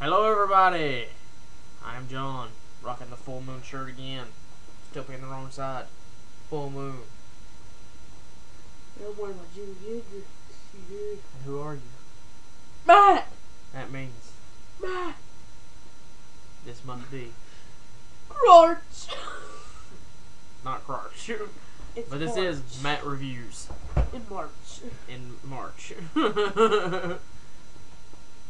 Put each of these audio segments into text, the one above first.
Hello everybody, I'm John, rocking the full moon shirt again, still being the wrong side, full moon. I'm wearing my Jimmy Hendrix. And who are you? Matt! That means Matt! this must be Crunch! not Crouch, It's but this March. is Matt Reviews In March. in March.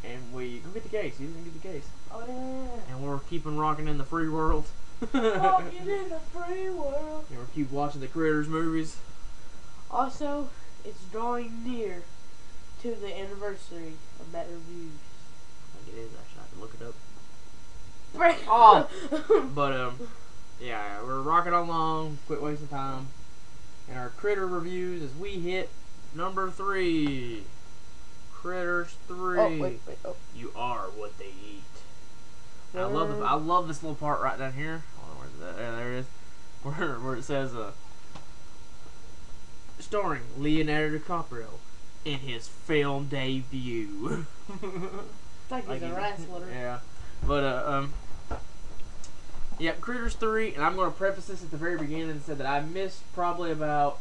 And we go get the case. You didn't get the case. Oh yeah. And we're keeping rocking in the free world. Walking in the free world. And we're keep watching the Critters movies. Also, it's drawing near to the anniversary of Matt Reviews. I think it is actually. I have to look it up. Break Oh! But yeah, we're rocking along. Quit wasting time. And our Critter reviews as we hit number 3. Critters 3. Oh, wait. Oh. You are what they eat. And I love this little part right down here. Oh, where's that? Yeah, there it is. Where it says starring Leonardo DiCaprio in his film debut. It's like he's a wrestler. Yeah. But yeah, Critters 3, and I'm gonna preface this at the very beginning and say that I missed probably about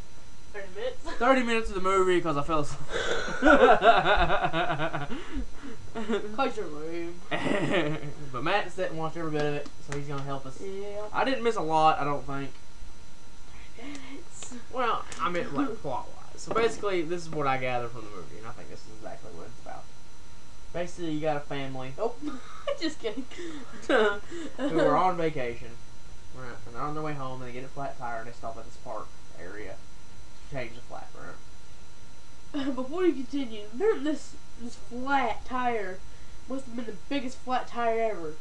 30 minutes? 30 minutes of the movie because I fell asleep. Close your room. But Matt sat and watched every bit of it, so he's gonna help us. Yeah. I didn't miss a lot, I don't think. 30 minutes. Well, I mean, like, plot-wise. So basically, this is what I gather from the movie, and I think this is exactly what it's about. Basically, you got a family Oh, just kidding. who are on vacation, right? And they're on their way home, and they get a flat tire, and they stop at this park area to change the flat, right? Before you continue, remember this flat tire must have been the biggest flat tire ever.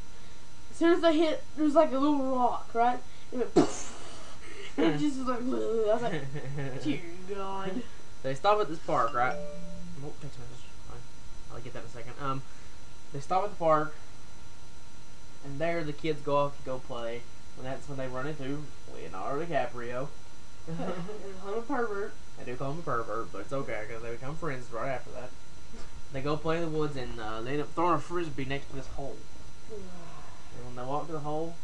As soon as they hit, there was like a little rock, right? It went poof. It just was like, ugh. I was like, dear God. They stop at this park, right? Oh, text message. I'll get that in a second. They stop at the park, and there the kids go off to go play. And that's when they run into Leonardo DiCaprio. And I'm a pervert. I do call him a pervert, but it's okay because they become friends right after that. They go play in the woods, and they end up throwing a frisbee next to this hole. And when they walk to the hole,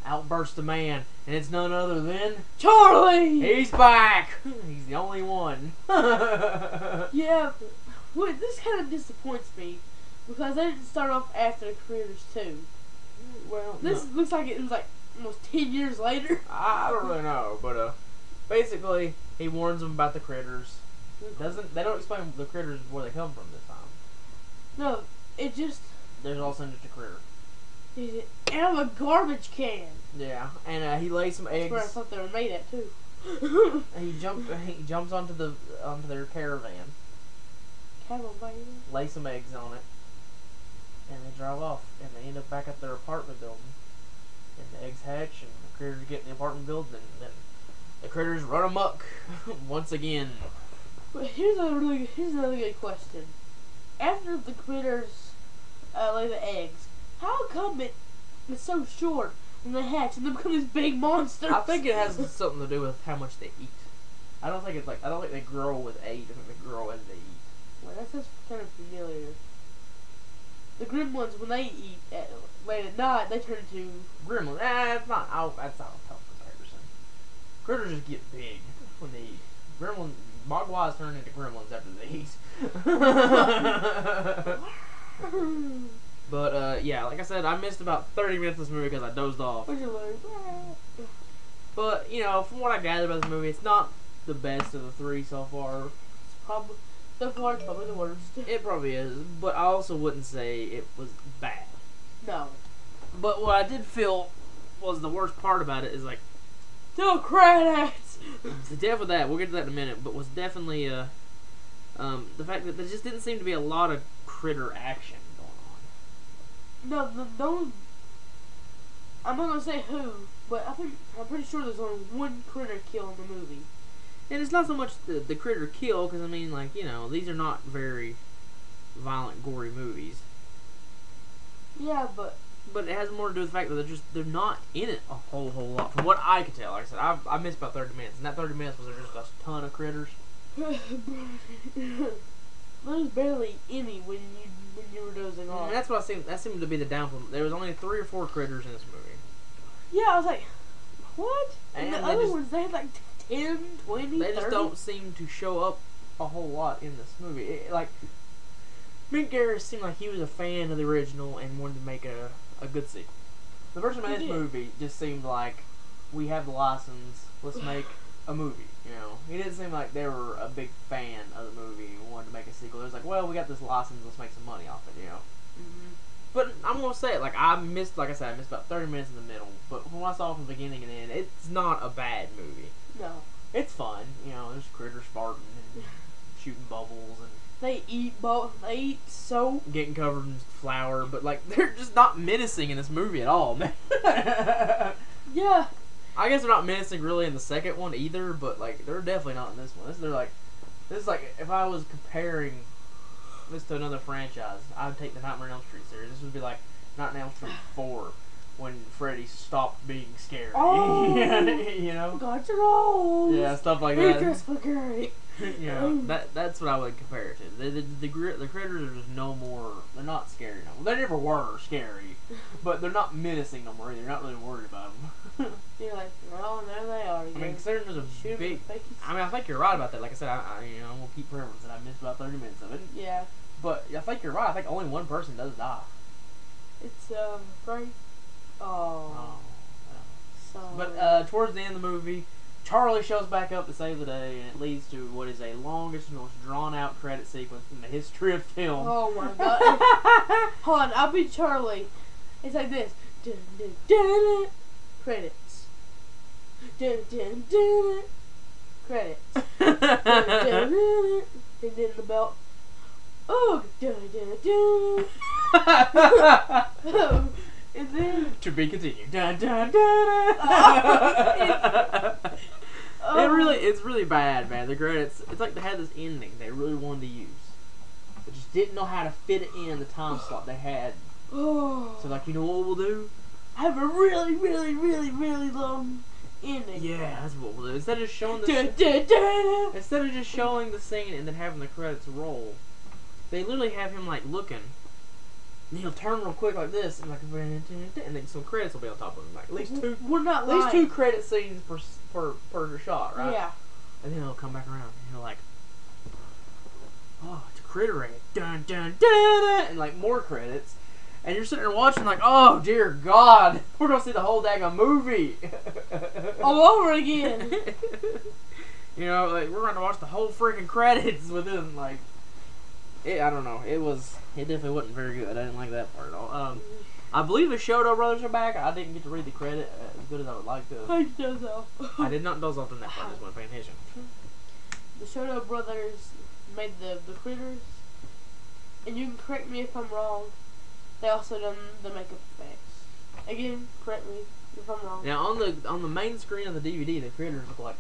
out bursts a man, and it's none other than Charlie! he's back. He's the only one. Yeah, but wait, this kind of disappoints me because they didn't start off after the Critters 2. Well, This no. looks like it was like almost 10 years later. I don't really know, but basically he warns them about the critters. They don't explain the critters where they come from this time. No, it just There's all just a critter. is out of a garbage can. Yeah, and he lays some That's eggs. where I thought they were made at too. He jumps onto their caravan, Cattle baby. lays some eggs on it, and they drive off. And they end up back at their apartment building. And the eggs hatch, and the critters get in the apartment building, and then the critters run amok once again. But here's another good question. After the Critters lay the eggs, how come it's so short when they hatch and they become these big monsters? I think it has something to do with how much they eat. I don't think they grow with age. I think they grow as they eat. Well, that sounds kind of familiar. The gremlins, when they eat late at night, they turn into Gremlins. That's not a tough comparison. Critters just get big when they eat. Gremlins, Mogwais turn into gremlins after they eat. But yeah, like I said, I missed about 30 minutes of this movie because I dozed off. What's your leg? But you know, from what I gathered about this movie, it's not the best of the 3 so far. So far, it's probably the worst. It probably is, but I also wouldn't say it was bad. No. But what I did feel was the worst part about it is like, No credits! the death of that, we'll get to that in a minute, but was definitely The fact that there just didn't seem to be a lot of critter action going on. No, those. I'm not gonna say who, but I'm pretty sure there's only one critter kill in the movie. And it's not so much the critter kill, because I mean, like, you know, these are not very violent, gory movies. Yeah, but it has more to do with the fact that they're not in it a whole lot. From what I could tell, like I said, I missed about 30 minutes, and that 30 minutes was just a ton of critters. there's barely any when you were dozing off. And that's what that seemed to be the downfall. There was only 3 or 4 critters in this movie. Yeah, I was like, what? And the other just, ones, they had like 10, 20, They just 30? don't seem to show up a whole lot in this movie. Like, Mick Garris seemed like he was a fan of the original and wanted to make a good sequel. The person who made this movie just seemed like, we have the license, let's make a movie, you know. He didn't seem like they were a big fan of the movie and wanted to make a sequel. It was like, well, we got this license, let's make some money off it, you know. Mm-hmm. But I'm gonna say it, like I missed about 30 minutes in the middle. But from what I saw from the beginning and end, it's not a bad movie. No. It's fun, you know. There's critters farting and shooting bubbles and they eat soap, getting covered in flour. But like they're just not menacing in this movie at all, man. Yeah. I guess they're not menacing really in the second one either. But like they're definitely not in this one. This is like if I was comparing this to another franchise, I would take the Nightmare on Elm Street series. This would be like Nightmare on Elm Street 4 when Freddy stopped being scary. Oh, you know? got your rolls. Yeah, stuff like that. Spaghetti. You know, that's what I would compare it to. The critters are just no more. They're not scary no more. They never were scary, but they're not menacing no more either. You're not really worried about them. You're like, well, there they are. I mean, considering there's a big. I mean, I think you're right about that. Like I said, I you know, I'm gonna keep referencing. I missed about 30 minutes of it. Yeah. But I think you're right. I think only one person does die. It's Frank. Oh. Sorry. But towards the end of the movie, Charlie shows back up to save the day, and it leads to what is a longest, most drawn-out credit sequence in the history of film. Oh my god! Hold on, I'll be Charlie. It's like this. Dun, dun, dun, dun. Credits. Dun, dun, dun, dun. Credits. Dun, dun, dun, dun. And then the belt. Oh, dun, dun, dun. And then to be continued. Dun, dun, dun, dun. It's really bad, man. The credits. It's like they had this ending they really wanted to use. They just didn't know how to fit it in the time slot they had. Oh. So like, you know what we'll do? Have a really, really, really, really long ending. Yeah, that's what we'll do. Instead of just showing instead of just showing the scene and then having the credits roll, they literally have him like looking. And he'll turn real quick like this, and like, and then some credits will be on top of him. Like at least two. We're not at lying. least 2 credit scenes per shot, right? Yeah. And then he'll come back around, and he'll like, oh, it's a critter egg, dun dun dun, and like more credits, and you're sitting there watching like, oh dear God, we're gonna see the whole daggone movie all over again. You know, like we're gonna watch the whole freaking credits within like. I don't know. It definitely wasn't very good. I didn't like that part at all. I believe the Shoto brothers are back. I didn't get to read the credit as good as I would like to. I doze off. I did not doze off in that part. I just wasn't paying attention. The Shoto brothers made the critters, and you can correct me if I'm wrong. They also done the makeup effects. Again, correct me if I'm wrong. Now on the main screen of the DVD, the critters look like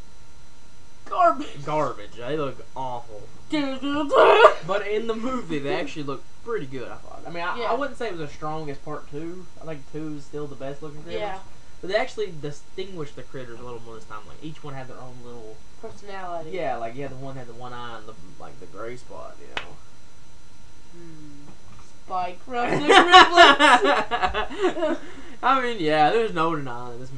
garbage. Garbage. They look awful. But in the movie, they actually look pretty good, I thought. I mean, I wouldn't say it was as strong as part 2. I think 2 is still the best looking critters. Yeah. But they actually distinguished the critters a little more this time. Like, each one had their own little... personality. Yeah, like, the one had the one eye and the gray spot, you know. Spike from the Gremlins. I mean, yeah, there's no denying these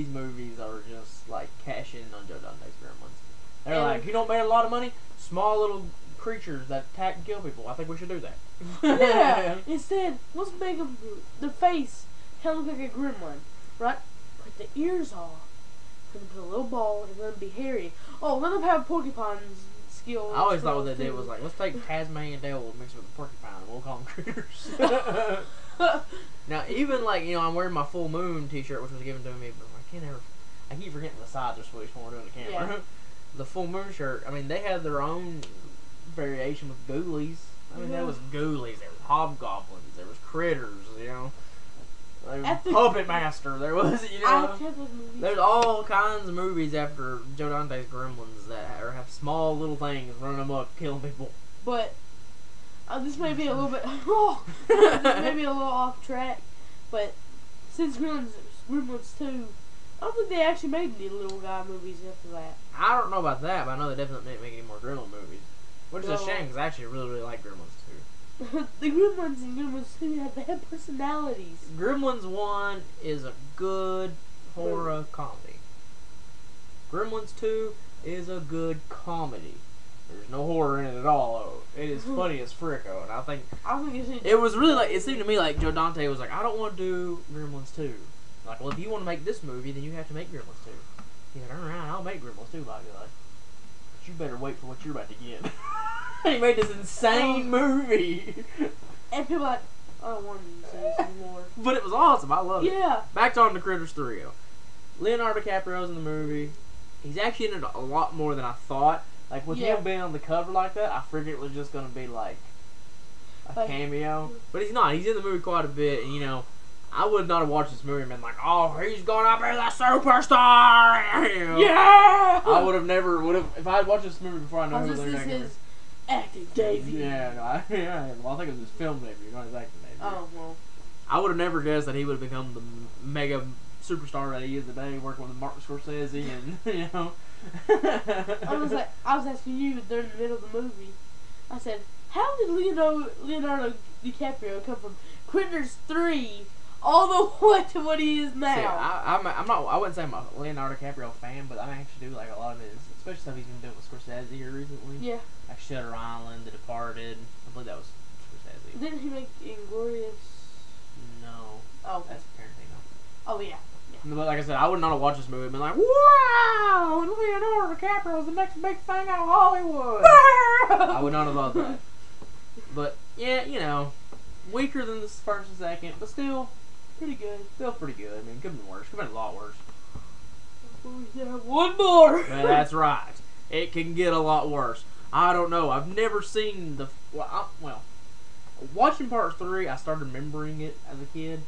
movies are just, like, cashing in on Joe Dante's Gremlins. They're like, you don't make a lot of money? Small little creatures that attack and kill people. I think we should do that. Yeah. Instead, let's make them, their face kind of look like a gremlin, right? Put the ears off. Put them in a little ball and let them be hairy. Oh, let them have porcupine's skill. I always thought what they did was like, let's take Tasmanian devil and mix it with a porcupine and we'll call them critters. Now, even like, you know, I'm wearing my Full Moon t-shirt, which was given to me, but I keep forgetting the sides are switched when we're doing the camera. Yeah. The Full Moon shirt, I mean, they had their own variation with ghoulies. I mean, there was ghoulies, there was hobgoblins, there was critters, you know. There was Puppet Master, there was, you know. There's all kinds of movies after Joe Dante's Gremlins that have small little things running amok, killing people. But this may be a little bit, this may be a little off track, but since Gremlins 2, I don't think they actually made any little guy movies after that. I don't know about that, but I know they definitely didn't make any more Gremlin movies. Which is a shame, because I actually really, really like Gremlins 2. The Gremlins in Gremlins 2 they have personalities. Gremlins 1 is a good horror comedy. Gremlins 2 is a good comedy. There's no horror in it at all, though. It is funny as fricko, and I think it was really like, it seemed to me like Joe Dante was like, I don't want to do Gremlins 2. Like, well, if you want to make this movie, then you have to make Gremlins 2. He said, alright, I'll make Gremlins 2, by God. But you better wait for what you're about to get. He made this insane movie. And people are like, I don't want to see this anymore. But it was awesome. I love it. Yeah. Back on to Critters 3. Leonardo DiCaprio's in the movie. He's actually in it a lot more than I thought. Like, with him being on the cover like that, I figured it was just going to be like a cameo. But he's not. He's in the movie quite a bit. And, you know, I would not have watched this movie and been like, oh, he's going to be the superstar! You know? Yeah! I would have never, if I had watched this movie before I know who Leonardo DiCaprio was. Acting debut. Yeah, no, well, I think it was his film debut, not his acting debut. Oh, well. I would have never guessed that he would have become the mega superstar that he is today, working with Martin Scorsese and, you know. I was asking you during the middle of the movie. I said, how did Leonardo DiCaprio come from Critters 3 all the way to what he is now? See, I wouldn't say I'm a Leonardo DiCaprio fan, but I actually do like a lot of his, especially stuff he's been doing with Scorsese here recently. Yeah. Like Shutter Island, The Departed. I believe that was Scorsese. Didn't he make Inglourious? No. Oh, okay. That's Tarantino. Oh, yeah. But like I said, I would not have watched this movie and been like, wow, Leonardo DiCaprio is the next big thing out of Hollywood. I would not have loved that. But, yeah, you know, weaker than the first and second, but still pretty good. Still pretty good. I mean, it could have been worse. Could have been a lot worse. Yeah, one more. But that's right. It can get a lot worse. I don't know. I've never seen the... Well, watching part 3, I started remembering it as a kid.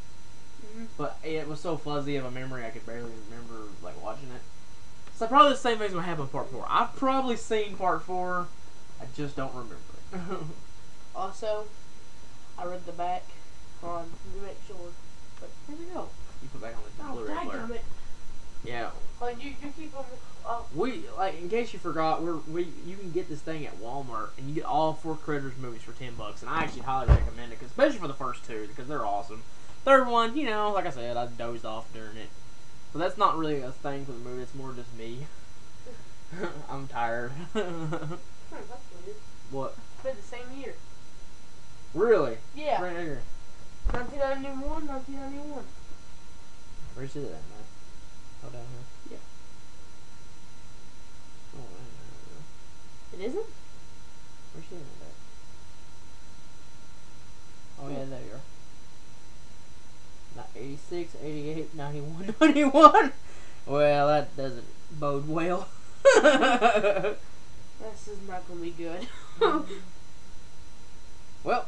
But it was so fuzzy of a memory, I could barely remember, like, watching it. So probably the same thing's going to happen in part 4. I've probably seen part 4. I just don't remember it. Also, I read the back on to make sure. But here we go. You put back on the Blu-ray player. Yeah. Oh, you keep on the... We, like, in case you forgot, you can get this thing at Walmart, and you get all 4 Critters movies for $10, and I actually highly recommend it, especially for the first 2, because they're awesome. Third one, you know, like I said, I dozed off during it. But that's not really a thing for the movie, it's more just me. I'm tired. That's weird. What? It's been the same year. Really? Yeah. Right here. 1991, 1991. Where you see that, man? Oh, down here? Yeah. Oh, man. It isn't? Where's she at? Oh, yeah, there you are. 86, 88, 91, 91. Well, that doesn't bode well. This is not going to be good. Well,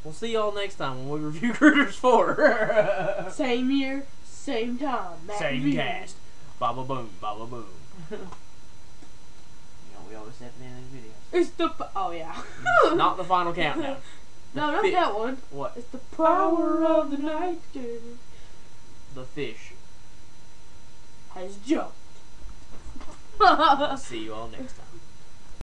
we'll see y'all next time when we review Critters 4. Same year, same time. Same cast. Baba boom, baba boom. You know, we always say at the end of these videos. It's the... Oh, yeah. Not the final countdown. No, not that one. What? It's the power of the night. The fish has jumped. See you all next time.